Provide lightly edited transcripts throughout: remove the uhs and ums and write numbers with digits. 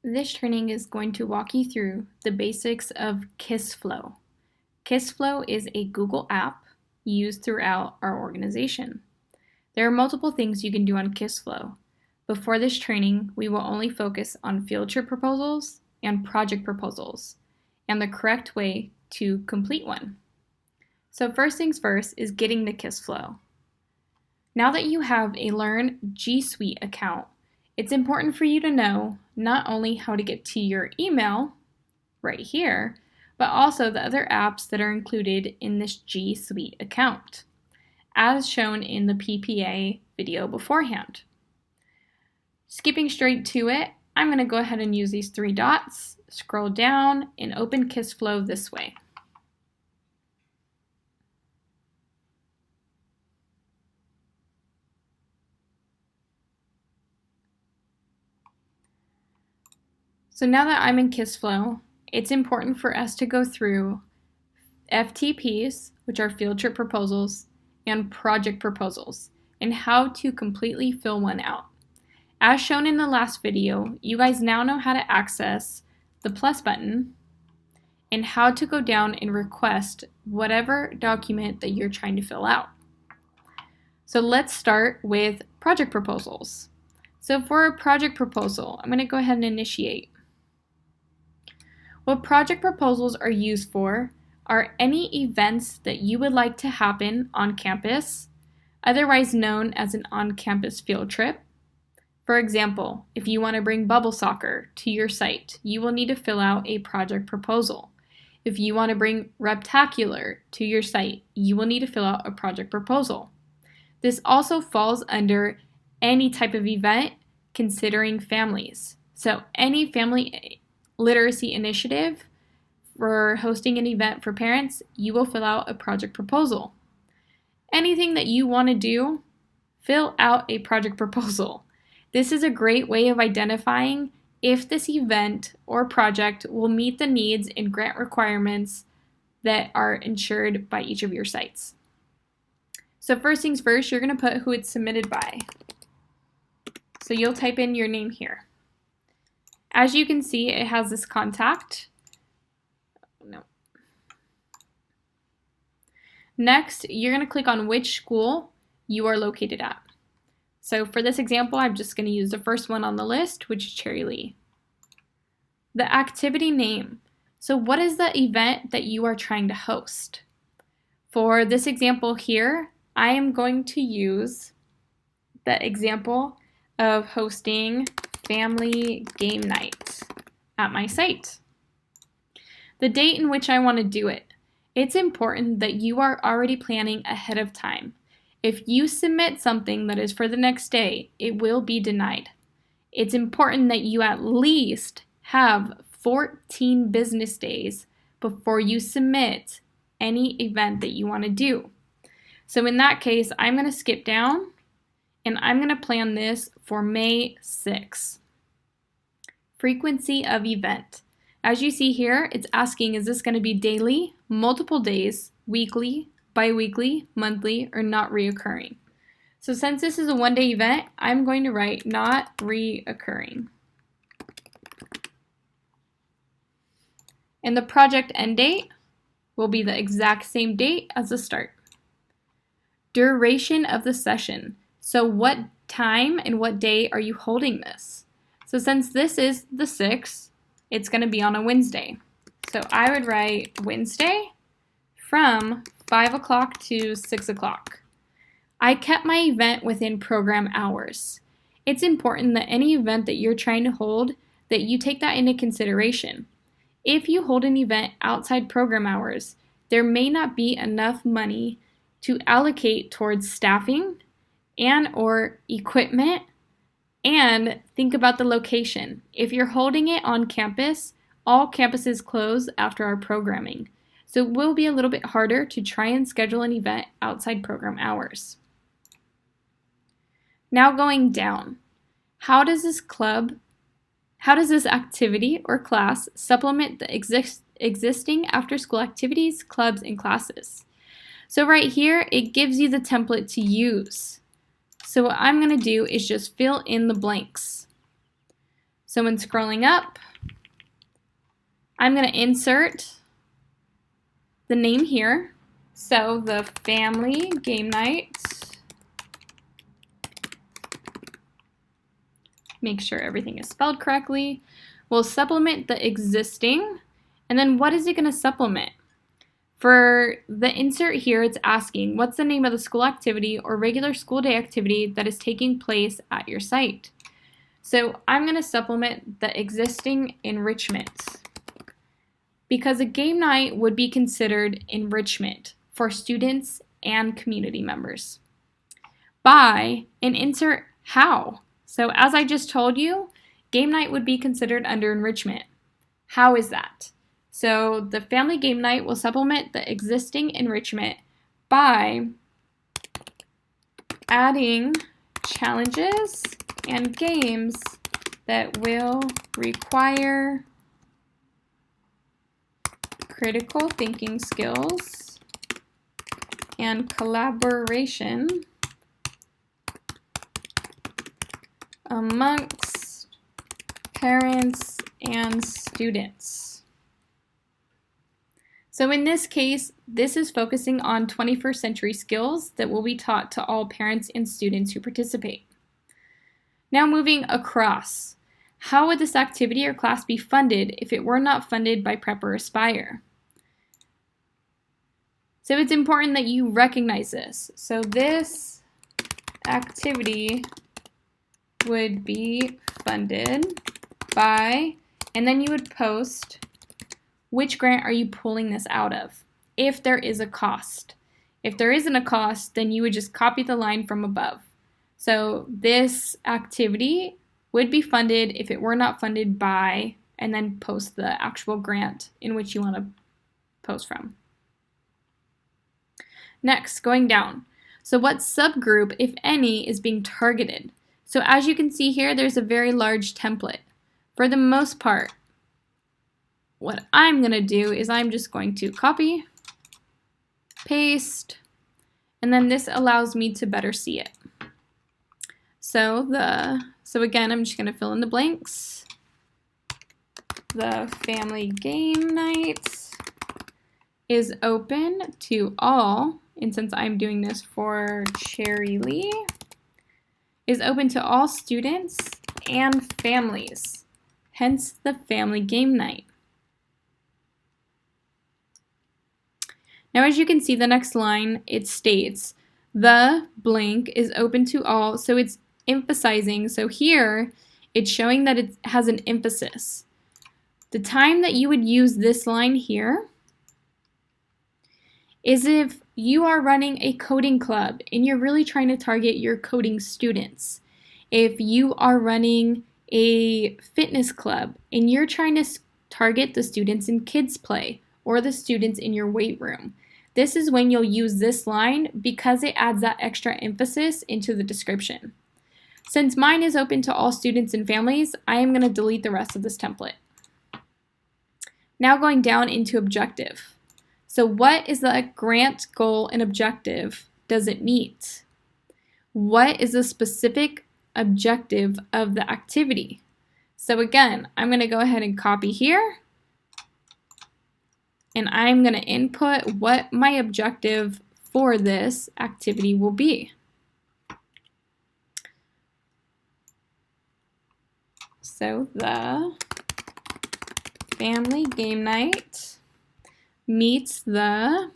This training is going to walk you through the basics of KissFlow. KissFlow is a Google app used throughout our organization. There are multiple things you can do on KissFlow. Before this training, we will only focus on field trip proposals and project proposals, and the correct way to complete one. So first things first is getting the KissFlow. Now that you have a Learn G Suite account, it's important for you to know not only how to get to your email right here, but also the other apps that are included in this G Suite account, as shown in the PPA video beforehand. Skipping straight to it, I'm going to go ahead and use these three dots, scroll down, and open KissFlow this way. So now that I'm in KissFlow, it's important for us to go through FTPs, which are field trip proposals, and project proposals, and how to completely fill one out. As shown in the last video, you guys now know how to access the plus button and how to go down and request whatever document that you're trying to fill out. So let's start with project proposals. So for a project proposal, I'm going to go ahead and initiate. What project proposals are used for are any events that you would like to happen on campus, otherwise known as an on-campus field trip. For example, if you want to bring bubble soccer to your site, you will need to fill out a project proposal. If you want to bring Reptacular to your site, you will need to fill out a project proposal. This also falls under any type of event considering families. So any family literacy initiative for hosting an event for parents, you will fill out a project proposal. Anything that you want to do, fill out a project proposal. This is a great way of identifying if this event or project will meet the needs and grant requirements that are ensured by each of your sites. So first things first, you're going to put who it's submitted by. So you'll type in your name here. As you can see, it has this contact. Next, you're going to click on which school you are located at. So for this example, I'm just going to use the first one on the list, which is Cherry Lee. The activity name. So what is the event that you are trying to host? For this example here, I am going to use the example of hosting family game night at my site. The date in which I want to do it. It's important that you are already planning ahead of time. If you submit something that is for the next day, it will be denied. It's important that you at least have 14 business days before you submit any event that you want to do. So in that case, I'm going to skip down and I'm going to plan this for May 6th. Frequency of event. As you see here, it's asking, is this going to be daily, multiple days, weekly, bi-weekly, monthly, or not reoccurring? So since this is a one-day event, I'm going to write not reoccurring. And the project end date will be the exact same date as the start. Duration of the session. So what time and what day are you holding this? So since this is the 6th, it's going to be on a Wednesday. So I would write Wednesday from 5 o'clock to 6 o'clock. I kept my event within program hours. It's important that any event that you're trying to hold, that you take that into consideration. If you hold an event outside program hours, there may not be enough money to allocate towards staffing and or equipment, and think about the location. If you're holding it on campus, all campuses close after our programming. So it will be a little bit harder to try and schedule an event outside program hours. Now going down, how does this activity or class supplement the existing after-school activities, clubs, and classes? So right here, it gives you the template to use. So what I'm going to do is just fill in the blanks. So when scrolling up, I'm going to insert the name here. So the family game night. Make sure everything is spelled correctly. We'll supplement the existing. And then what is it going to supplement? For the insert here, it's asking, what's the name of the school activity or regular school day activity that is taking place at your site? So I'm going to supplement the existing enrichment because a game night would be considered enrichment for students and community members. By and insert how. So as I just told you, game night would be considered under enrichment. How is that? So the family game night will supplement the existing enrichment by adding challenges and games that will require critical thinking skills and collaboration amongst parents and students. So in this case, this is focusing on 21st century skills that will be taught to all parents and students who participate. Now moving across, how would this activity or class be funded if it were not funded by Prep or Aspire? So it's important that you recognize this. So this activity would be funded by, and then you would post which grant are you pulling this out of, if there is a cost. If there isn't a cost, then you would just copy the line from above. So this activity would be funded if it were not funded by, and then post the actual grant in which you want to post from. Next, going down. So what subgroup, if any, is being targeted? So as you can see here, there's a very large template. For the most part, what I'm going to do is I'm just going to copy, paste, and then this allows me to better see it. So again, I'm just going to fill in the blanks. The family game night is open to all, and since I'm doing this for Cherry Lee, is open to all students and families, hence the family game night. Now, as you can see, the next line, it states, the blank is open to all, so it's emphasizing. So here, it's showing that it has an emphasis. The time that you would use this line here is if you are running a coding club and you're really trying to target your coding students. If you are running a fitness club and you're trying to target the students in kids play or the students in your weight room. This is when you'll use this line because it adds that extra emphasis into the description. Since mine is open to all students and families, I am going to delete the rest of this template. Now going down into objective. So what is the grant goal and objective does it meet? What is the specific objective of the activity? So again, I'm going to go ahead and copy here. And I'm going to input what my objective for this activity will be. So the family game night meets the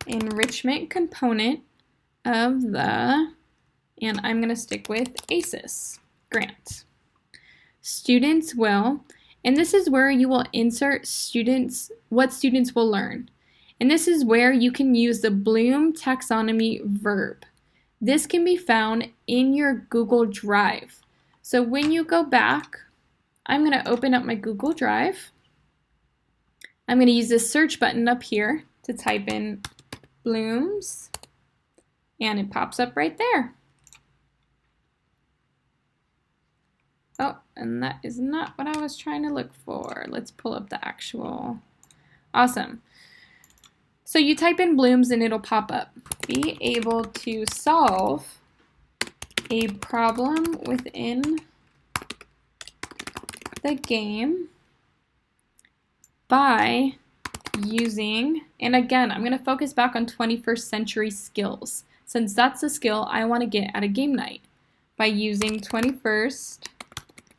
enrichment component of the, and I'm going to stick with ACES grant. Students will, and this is where you will insert students, what students will learn. And this is where you can use the Bloom taxonomy verb. This can be found in your Google Drive. So when you go back, I'm going to open up my Google Drive. I'm going to use this search button up here to type in Bloom's, and it pops up right there. Oh, and that is not what I was trying to look for. Let's pull up the actual. Awesome. So you type in Bloom's and it'll pop up. Be able to solve a problem within the game by using, and again, I'm going to focus back on 21st century skills, since that's the skill I want to get at a game night, by using 21st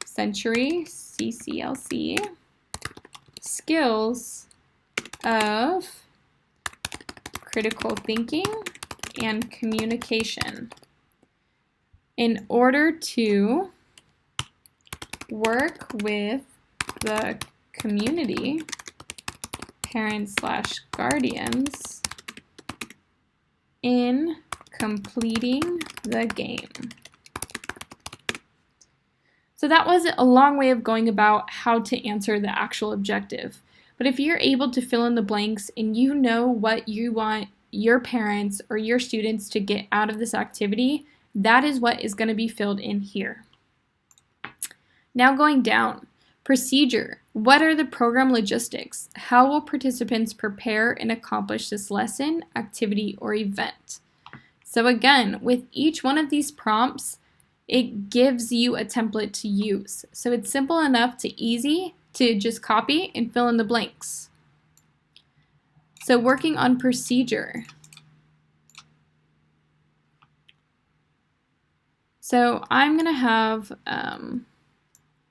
century CCLC skills of critical thinking and communication in order to work with the community, parents/guardians, in completing the game. So that was a long way of going about how to answer the actual objective. But if you're able to fill in the blanks and you know what you want your parents or your students to get out of this activity, that is what is going to be filled in here. Now going down, procedure. What are the program logistics? How will participants prepare and accomplish this lesson, activity, or event? So again, with each one of these prompts, it gives you a template to use. So it's simple enough to easy to just copy and fill in the blanks. So working on procedure. So I'm going to have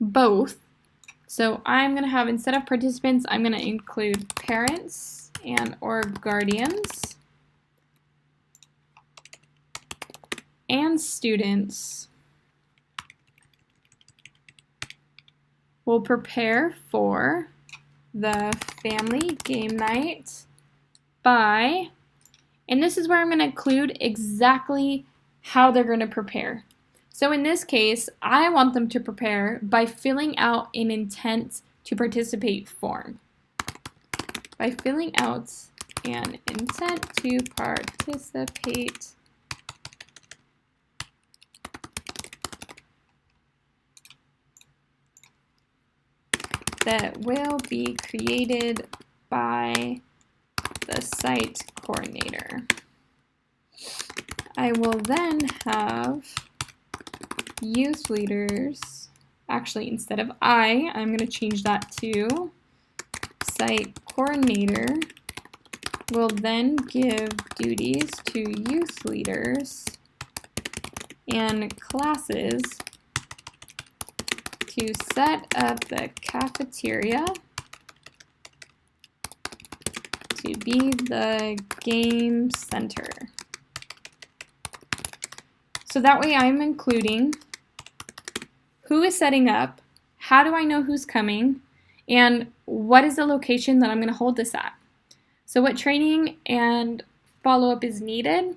both. So I'm going to have, instead of participants, I'm going to include parents and or guardians and students will prepare for the family game night by, and this is where I'm going to include exactly how they're going to prepare. So in this case, I want them to prepare by filling out an intent to participate form. By filling out an intent to participate that will be created by the site coordinator. I will then have youth leaders, actually instead of I'm going to change that to site coordinator will then give duties to youth leaders and classes to set up the cafeteria to be the game center. So that way I'm including who is setting up, how do I know who's coming, and what is the location that I'm going to hold this at. So what training and follow-up is needed?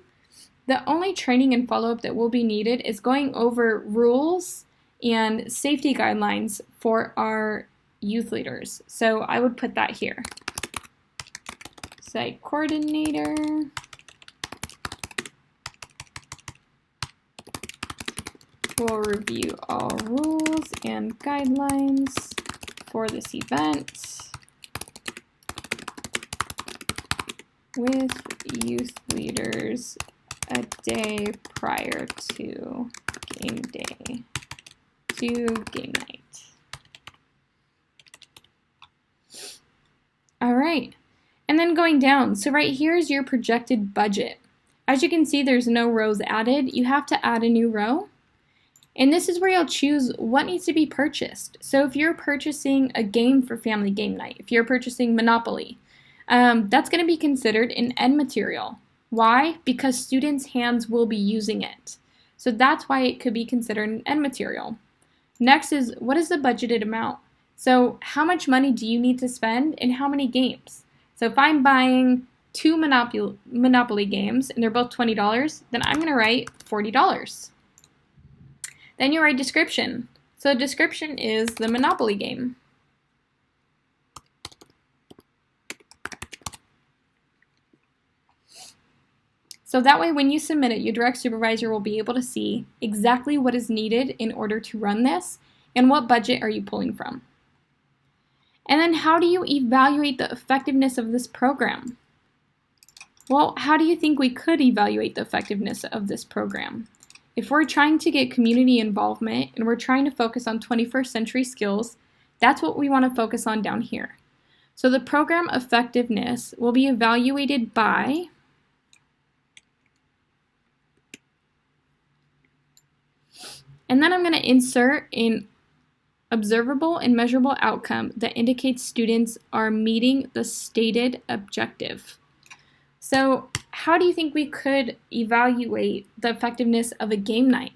The only training and follow-up that will be needed is going over rules and safety guidelines for our youth leaders. So I would put that here. Site coordinator will review all rules and guidelines for this event with youth leaders a day prior to game day, to game night. All right, and then going down, so right here is your projected budget. As you can see, there's no rows added. You have to add a new row. And this is where you'll choose what needs to be purchased. So if you're purchasing a game for family game night, if you're purchasing Monopoly, that's going to be considered an ed material. Why? Because students' hands will be using it. So that's why it could be considered an ed material. Next is, what is the budgeted amount? So how much money do you need to spend and how many games? So if I'm buying 2 Monopoly games and they're both $20, then I'm going to write $40. Then you write description. So the description is the Monopoly game. So that way when you submit it, your direct supervisor will be able to see exactly what is needed in order to run this and what budget are you pulling from. And then how do you evaluate the effectiveness of this program? Well, how do you think we could evaluate the effectiveness of this program? if we're trying to get community involvement and we're trying to focus on 21st century skills, that's what we want to focus on down here. So the program effectiveness will be evaluated by and then I'm going to insert an observable and measurable outcome that indicates students are meeting the stated objective. So how do you think we could evaluate the effectiveness of a game night?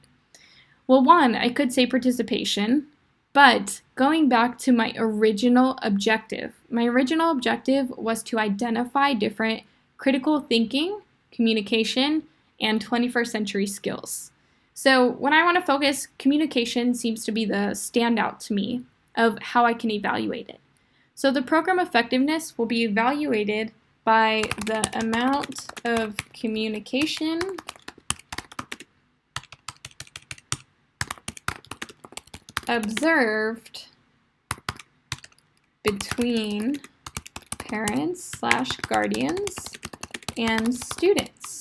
Well, one, I could say participation, but going back to my original objective was to identify different critical thinking, communication, and 21st century skills. So when I want to focus, communication seems to be the standout to me of how I can evaluate it. So the program effectiveness will be evaluated by the amount of communication observed between parents/guardians and students.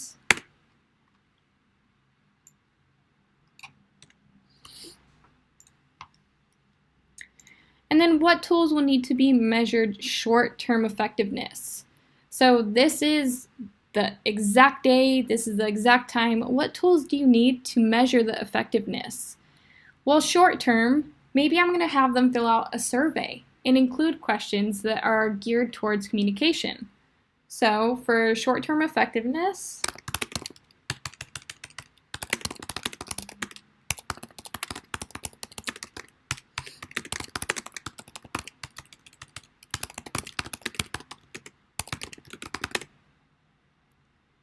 And then what tools will need to be measured short-term effectiveness? So this is the exact day, this is the exact time. What tools do you need to measure the effectiveness? Well, short-term, maybe I'm going to have them fill out a survey and include questions that are geared towards communication. So for short-term effectiveness,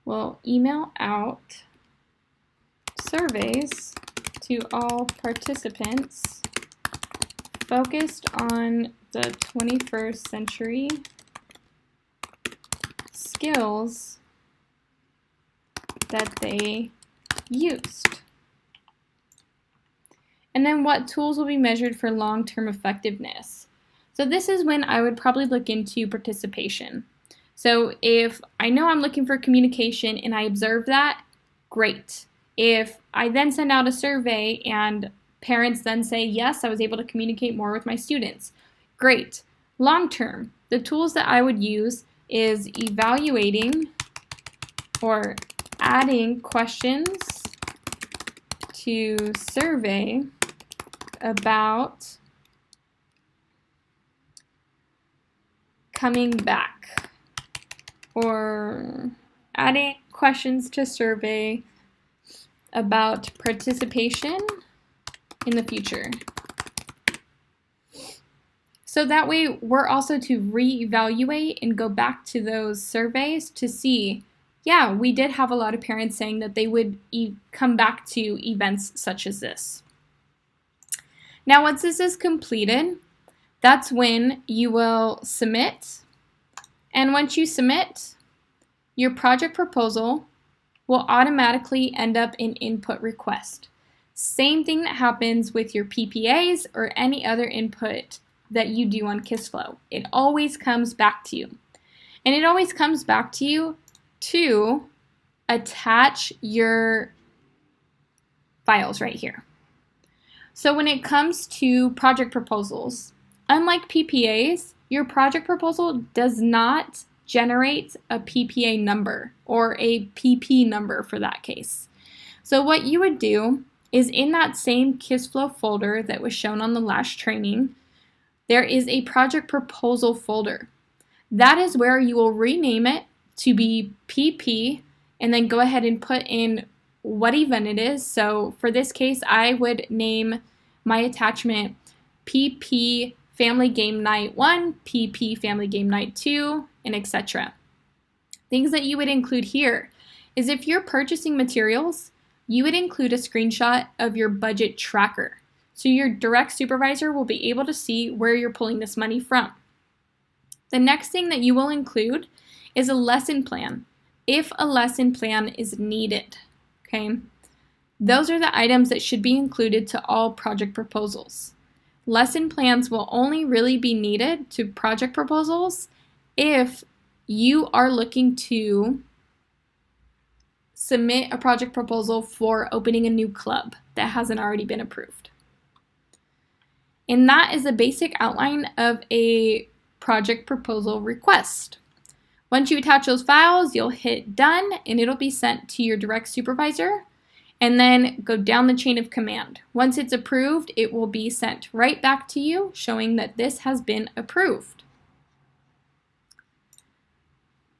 we'll email out surveys to all participants focused on the 21st century skills that they used. And then what tools will be measured for long-term effectiveness? So this is when I would probably look into participation. So if I know I'm looking for communication and I observe that, great. If I then send out a survey and parents then say, yes, I was able to communicate more with my students, great. Long term, the tools that I would use is evaluating or adding questions to survey about coming back, or adding questions to survey about participation in the future. So that way we're also to reevaluate and go back to those surveys to see, yeah, we did have a lot of parents saying that they would come back to events such as this. Now once this is completed, that's when you will submit. And once you submit, your project proposal will automatically end up in input request. Same thing that happens with your PPAs or any other input that you do on KISSFlow. It always comes back to you. And it always comes back to you to attach your files right here. So when it comes to project proposals, unlike PPAs, your project proposal does not generate a PPA number or a PP number for that case. So what you would do is in that same KISSFlow folder that was shown on the last training, there is a project proposal folder. That is where you will rename it to be PP and then go ahead and put in what event it is. So for this case, I would name my attachment PP Family Game Night 1, PP Family Game Night 2, and etc. Things that you would include here is if you're purchasing materials, you would include a screenshot of your budget tracker. So your direct supervisor will be able to see where you're pulling this money from. The next thing that you will include is a lesson plan, if a lesson plan is needed, okay? Those are the items that should be included to all project proposals. Lesson plans will only really be needed to project proposals if you are looking to submit a project proposal for opening a new club that hasn't already been approved. And that is the basic outline of a project proposal request. Once you attach those files, you'll hit done and it'll be sent to your direct supervisor, and then go down the chain of command. Once it's approved, it will be sent right back to you showing that this has been approved.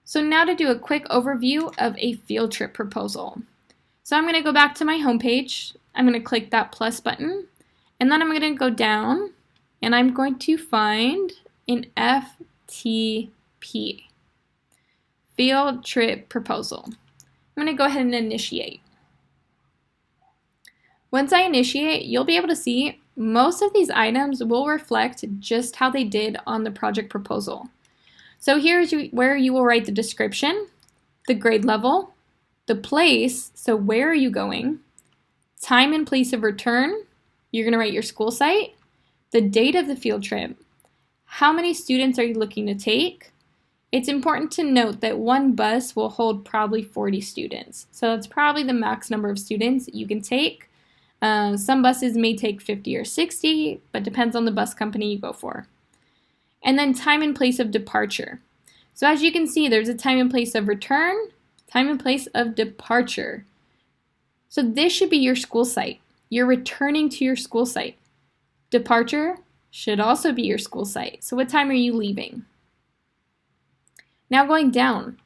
So now to do a quick overview of a field trip proposal. So I'm going to go back to my homepage. I'm going to click that plus button, and then I'm going to go down and I'm going to find an FTP, field trip proposal. I'm going to go ahead and initiate. Once I initiate, you'll be able to see most of these items will reflect just how they did on the project proposal. So here's where you will write the description, the grade level, the place, so where are you going, time and place of return, you're going to write your school site, the date of the field trip, how many students are you looking to take. It's important to note that one bus will hold probably 40 students. So that's probably the max number of students you can take. Some buses may take 50 or 60, but depends on the bus company you go for. And then time and place of departure. So as you can see, there's a time and place of return, time and place of departure. So this should be your school site. You're returning to your school site. Departure should also be your school site. So what time are you leaving? Now going down.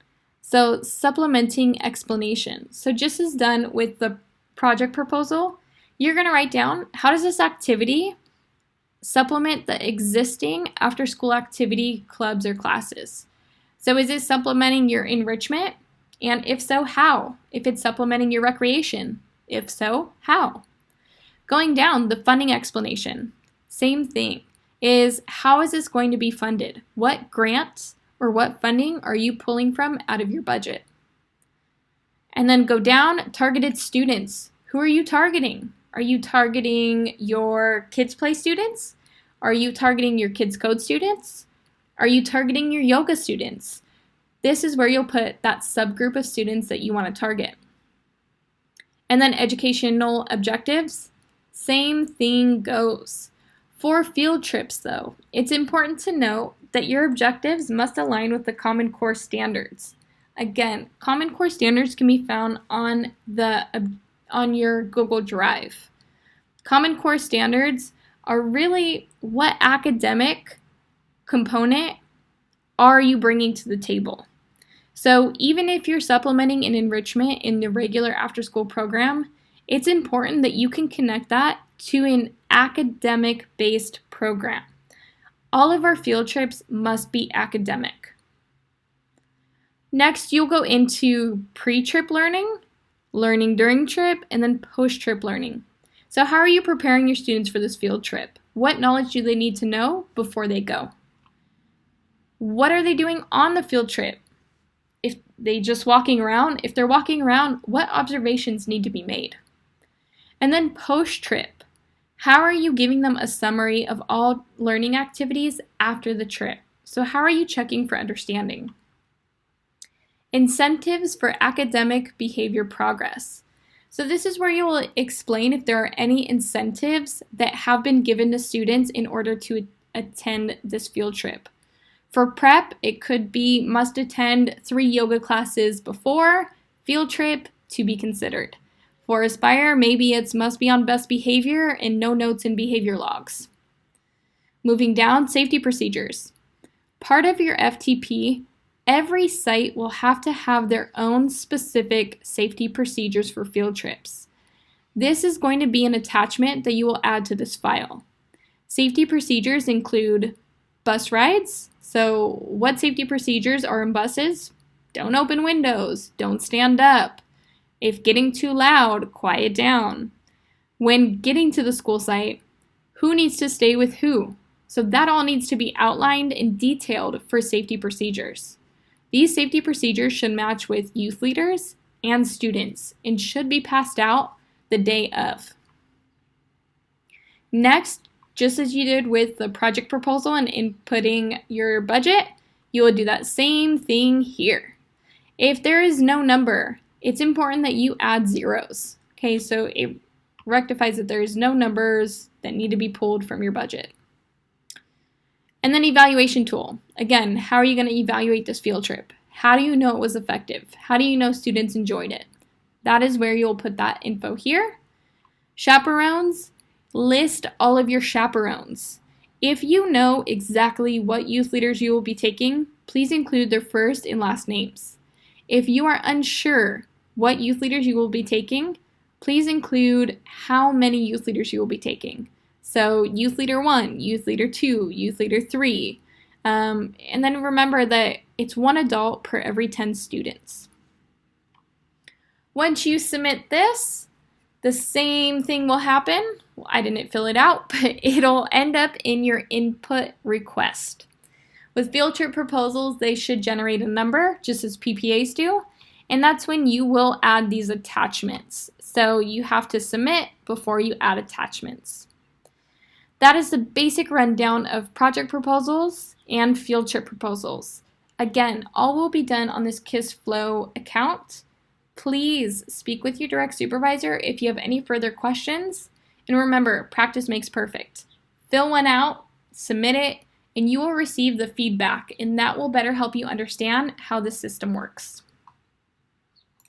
So supplementing explanation. So just as done with the project proposal, you're going to write down, how does this activity supplement the existing after-school activity clubs or classes? So is it supplementing your enrichment? And if so, how? If it's supplementing your recreation? If so, how? Going down, the funding explanation. Same thing. Is how is this going to be funded? What grants or what funding are you pulling from out of your budget? And then go down, targeted students. Who are you targeting? Are you targeting your Kids Play students? Are you targeting your Kids Code students? Are you targeting your yoga students? This is where you'll put that subgroup of students that you want to target. And then educational objectives, same thing goes. For field trips though, it's important to note that your objectives must align with the Common Core standards. Again, Common Core standards can be found on your Google Drive. Common Core standards are really what academic component are you bringing to the table. So even if you're supplementing an enrichment in the regular after-school program, it's important that you can connect that to an academic-based program. All of our field trips must be academic. Next, you'll go into pre-trip learning, learning during trip, and then post-trip learning. So how are you preparing your students for this field trip? What knowledge do they need to know before they go? What are they doing on the field trip? If they're walking around, what observations need to be made? And then post-trip, how are you giving them a summary of all learning activities after the trip? So how are you checking for understanding? Incentives for academic behavior progress. So this is where you will explain if there are any incentives that have been given to students in order to attend this field trip. For prep, it could be must attend 3 yoga classes before, field trip to be considered. For Aspire, maybe it's must be on best behavior and no notes in behavior logs. Moving down, safety procedures. Part of your FTP, every site will have to have their own specific safety procedures for field trips. This is going to be an attachment that you will add to this file. Safety procedures include bus rides. So what safety procedures are in buses? Don't open windows, don't stand up. If getting too loud, quiet down. When getting to the school site, who needs to stay with who? So that all needs to be outlined and detailed for safety procedures. These safety procedures should match with youth leaders and students and should be passed out the day of. Next, just as you did with the project proposal and inputting your budget, you will do that same thing here. If there is no number, it's important that you add zeros. Okay, so it rectifies that there's no numbers that need to be pulled from your budget. And then evaluation tool. Again, how are you going to evaluate this field trip? How do you know it was effective? How do you know students enjoyed it? That is where you'll put that info here. Chaperones, list all of your chaperones. If you know exactly what youth leaders you will be taking, please include their first and last names. If you are unsure what youth leaders you will be taking, please include how many youth leaders you will be taking. So youth leader 1, youth leader 2, youth leader 3. And then remember that it's 1 adult per every 10 students. Once you submit this, the same thing will happen. Well, I didn't fill it out, but it'll end up in your input request. With field trip proposals, they should generate a number, just as PPAs do, and that's when you will add these attachments. So you have to submit before you add attachments. That is the basic rundown of project proposals and field trip proposals. Again, all will be done on this KISS Flow account. Please speak with your direct supervisor if you have any further questions. And remember, practice makes perfect. Fill one out, submit it, and you will receive the feedback, and that will better help you understand how the system works.